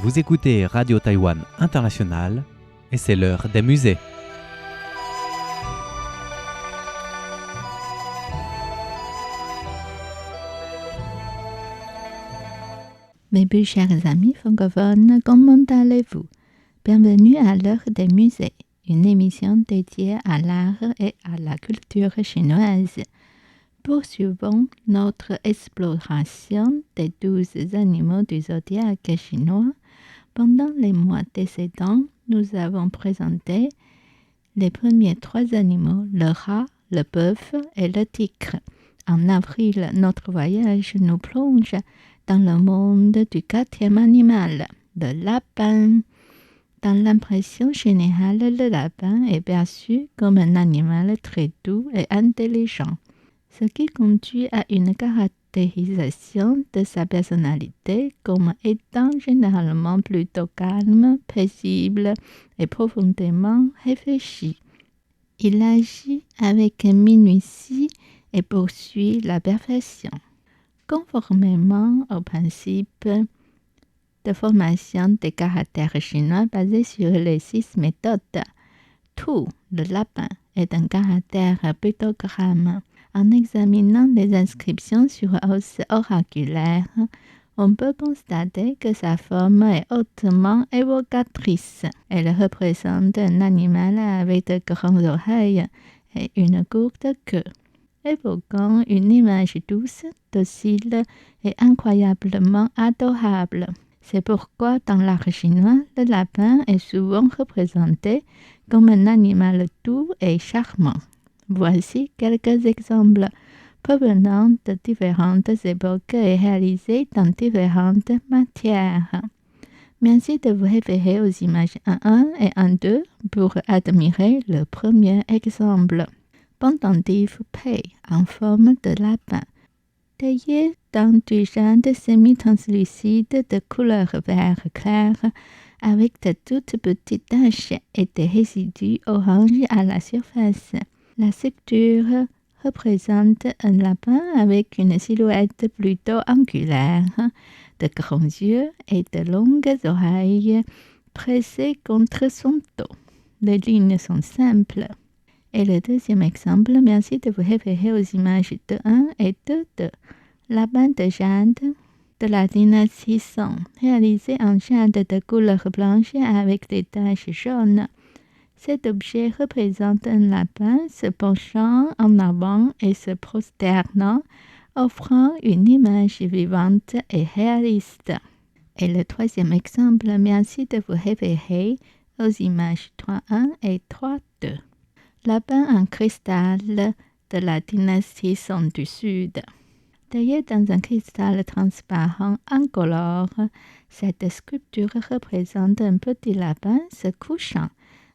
Vous écoutez Radio Taïwan International et c'est l'heure des musées. Mes plus chers amis francophones, comment allez-vous? Bienvenue à l'heure des musées, une émission dédiée à l'art et à la culture chinoise. Poursuivons notre exploration des 12 animaux du zodiaque chinois. Pendant les mois précédents, nous avons présenté les premiers 3 animaux, le rat, le bœuf et le tigre. En avril, notre voyage nous plonge dans le monde du 4e animal, le lapin. Dans l'impression générale, le lapin est perçu comme un animal très doux et intelligent, ce qui conduit à une caractérisation de sa personnalité comme étant généralement plutôt calme, paisible et profondément réfléchi. Il agit avec minutie et poursuit la perfection. Conformément au principe de formation des caractères chinois basé sur les 6 méthodes, tout le lapin est un caractère pictogramme. En examinant les inscriptions sur os oraculaires, on peut constater que sa forme est hautement évocatrice. Elle représente un animal avec de grandes oreilles et une courte queue, évoquant une image douce, docile et incroyablement adorable. C'est pourquoi dans l'art chinois, le lapin est souvent représenté comme un animal doux et charmant. Voici quelques exemples provenant de différentes époques et réalisés dans différentes matières. Merci de vous référer aux images 1.1 et 1.2 pour admirer le premier exemple. Pendentif Pei en forme de lapin, taillé dans du jade semi-translucide de couleur vert clair avec de toutes petites taches et des résidus orange à la surface. La structure représente un lapin avec une silhouette plutôt angulaire, de grands yeux et de longues oreilles pressées contre son dos. Les lignes sont simples. Et le deuxième exemple, merci de vous référer aux images 2.1 et 2.2. Lapin de jade de la dynastie Song, réalisé en jade de couleur blanche avec des taches jaunes. Cet objet représente un lapin se penchant en avant et se prosternant, offrant une image vivante et réaliste. Et le troisième exemple, merci de vous référer aux images 3.1 et 3.2. Lapin en cristal de la dynastie Song du Sud. Taillé dans un cristal transparent incolore, cette sculpture représente un petit lapin se couchant,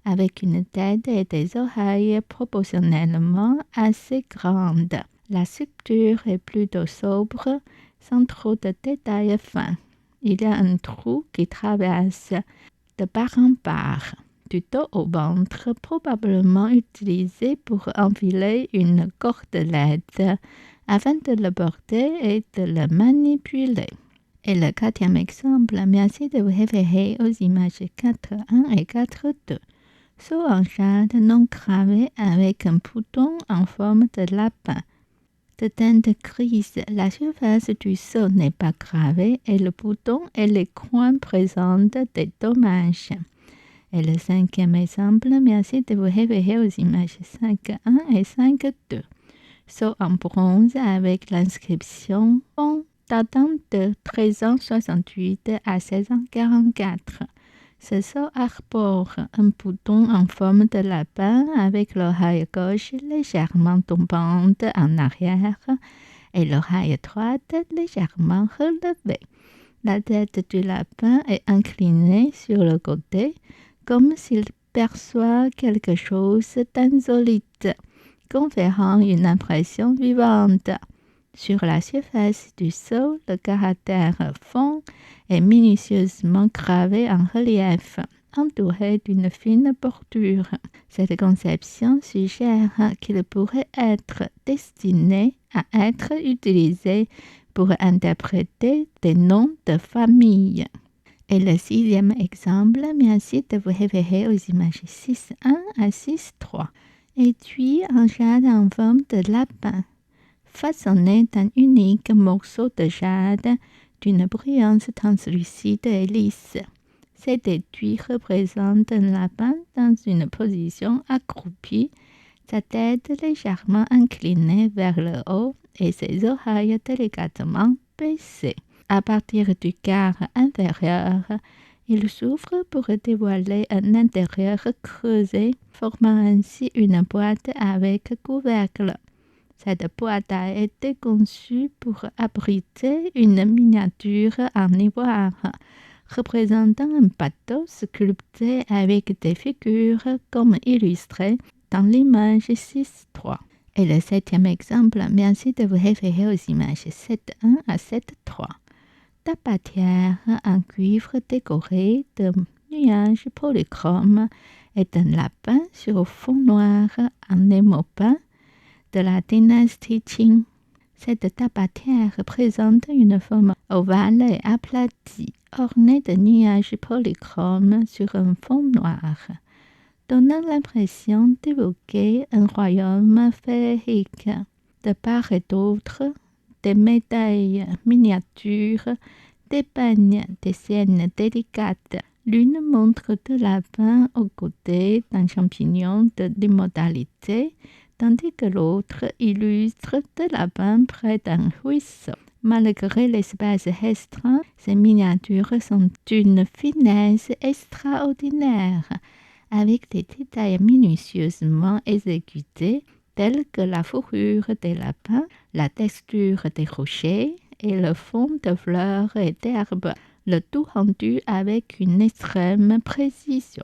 avec une tête et des oreilles proportionnellement assez grandes. La sculpture est plutôt sobre, sans trop de détails fins. Il y a un trou qui traverse de part en part, du dos au ventre, probablement utilisé pour enfiler une cordelette afin de le porter et de le manipuler. Et le 4e exemple, merci de vous référer aux images 4.1 et 4.2. Saut en jade non gravé avec un bouton en forme de lapin. De teinte grise, la surface du seau n'est pas gravée et le bouton et les coins présentent des dommages. Et le 5e exemple, merci de vous référer aux images 5.1 et 5.2. Saut en bronze avec l'inscription Fong datant de 1368 à 1644. Ce seau arbore un bouton en forme de lapin avec l'oreille gauche légèrement tombante en arrière et l'oreille droite légèrement relevée. La tête du lapin est inclinée sur le côté comme s'il perçoit quelque chose d'insolite, conférant une impression vivante. Sur la surface du seau, le caractère Fong est minutieusement gravé en relief, entouré d'une fine bordure. Cette conception suggère qu'il pourrait être destiné à être utilisé pour interpréter des noms de famille. Et le 6e exemple, merci de vous référer aux images 6.1 à 6.3. Étui en jade en forme de lapin, façonné d'un unique morceau de jade d'une brillance translucide et lisse. Cet étui représente un lapin dans une position accroupie, sa tête légèrement inclinée vers le haut et ses oreilles délicatement baissées. À partir du quart inférieur, il s'ouvre pour dévoiler un intérieur creusé, formant ainsi une boîte avec couvercle. Cette boîte a été conçue pour abriter une miniature en ivoire, représentant un bateau sculpté avec des figures comme illustrées dans l'image 6.3. Et le 7e exemple, merci de vous référer aux images 7.1 à 7.3. Tabatière en cuivre décoré de nuages polychromes et d'un lapin sur fond noir en émaux peints de la dynastie Qing. Cette tabatière présente une forme ovale et aplatie, ornée de nuages polychromes sur un fond noir, donnant l'impression d'évoquer un royaume féerique. De part et d'autre, des médailles miniatures dépeignent des scènes délicates. L'une montre deux lapins aux côtés d'un champignon de l'immortalité, tandis que l'autre illustre deux lapins près d'un ruisseau. Malgré l'espace restreint, ces miniatures sont d'une finesse extraordinaire, avec des détails minutieusement exécutés, tels que la fourrure des lapins, la texture des rochers et le fond de fleurs et d'herbes, le tout rendu avec une extrême précision.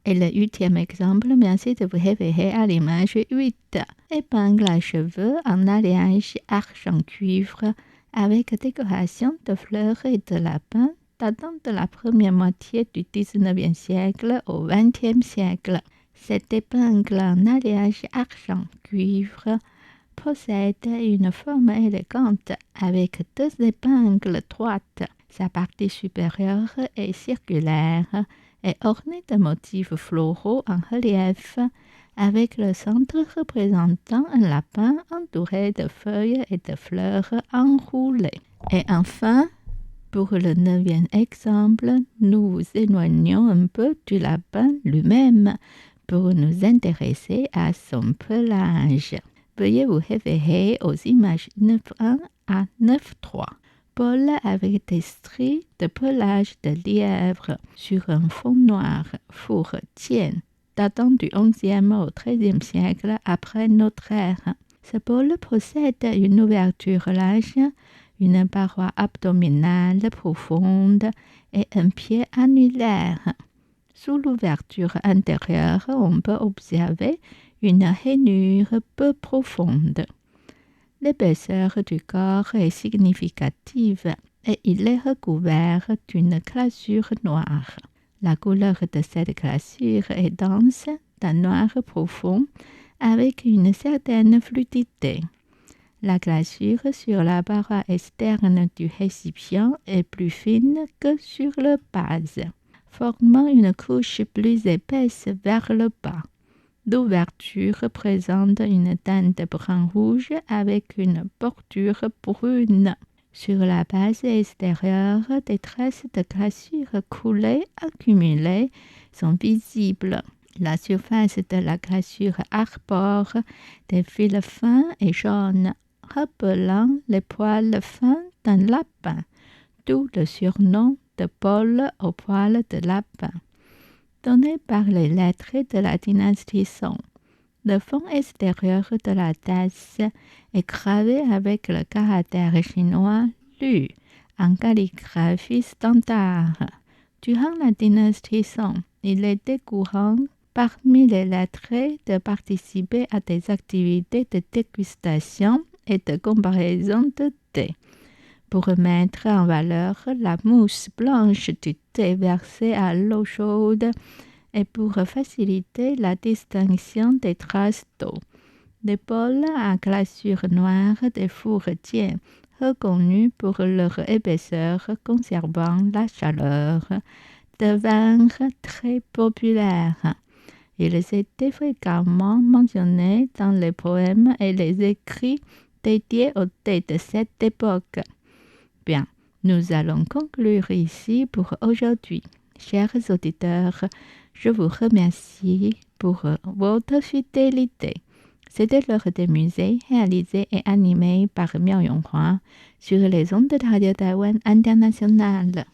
Et le 8e exemple, merci de vous référer à l'image 8. Épingle à cheveux en alliage argent-cuivre avec décoration de fleurs et de lapins datant de la première moitié du 19e siècle au 20e siècle. Cette épingle en alliage argent-cuivre possède une forme élégante avec deux épingles droites. Sa partie supérieure est circulaire et ornée de motifs floraux en relief, avec le centre représentant un lapin entouré de feuilles et de fleurs enroulées. Et enfin, pour le 9e exemple, nous vous éloignons un peu du lapin lui-même pour nous intéresser à son pelage. Veuillez vous référer aux images 9.1 à 9.3. Poil avec des stries de pelage de lièvre sur un fond noir, four Qian, datant du 11e au 13e siècle après notre ère. Ce poil possède une ouverture large, une paroi abdominale profonde et un pied annulaire. Sous l'ouverture intérieure, on peut observer une rainure peu profonde. L'épaisseur du corps est significative et il est recouvert d'une glaçure noire. La couleur de cette glaçure est dense, d'un noir profond, avec une certaine fluidité. La glaçure sur la paroi externe du récipient est plus fine que sur la base, formant une couche plus épaisse vers le bas. L'ouverture présente une teinte brun-rouge avec une bordure brune. Sur la base extérieure, des traces de glaçure coulée accumulées sont visibles. La surface de la glaçure arbore des fils fins et jaunes, rappelant les poils fins d'un lapin, d'où le surnom de poil aux poils de lapin, donné par les lettres de la dynastie Song. Le fond extérieur de la tasse est gravé avec le caractère chinois Lu en calligraphie standard. Durant la dynastie Song, il était courant parmi les lettrés de participer à des activités de dégustation et de comparaison de thé, pour mettre en valeur la mousse blanche du thé versée à l'eau chaude et pour faciliter la distinction des traces d'eau. Les bols à glaçure noire des fours Qian reconnus pour leur épaisseur conservant la chaleur, devinrent très populaires. Ils étaient fréquemment mentionnés dans les poèmes et les écrits dédiés aux thés de cette époque. Bien, nous allons conclure ici pour aujourd'hui. Chers auditeurs, je vous remercie pour votre fidélité. C'était l'heure des musées, réalisé et animé par Miao Yonghua sur les ondes de Radio Taïwan Internationale.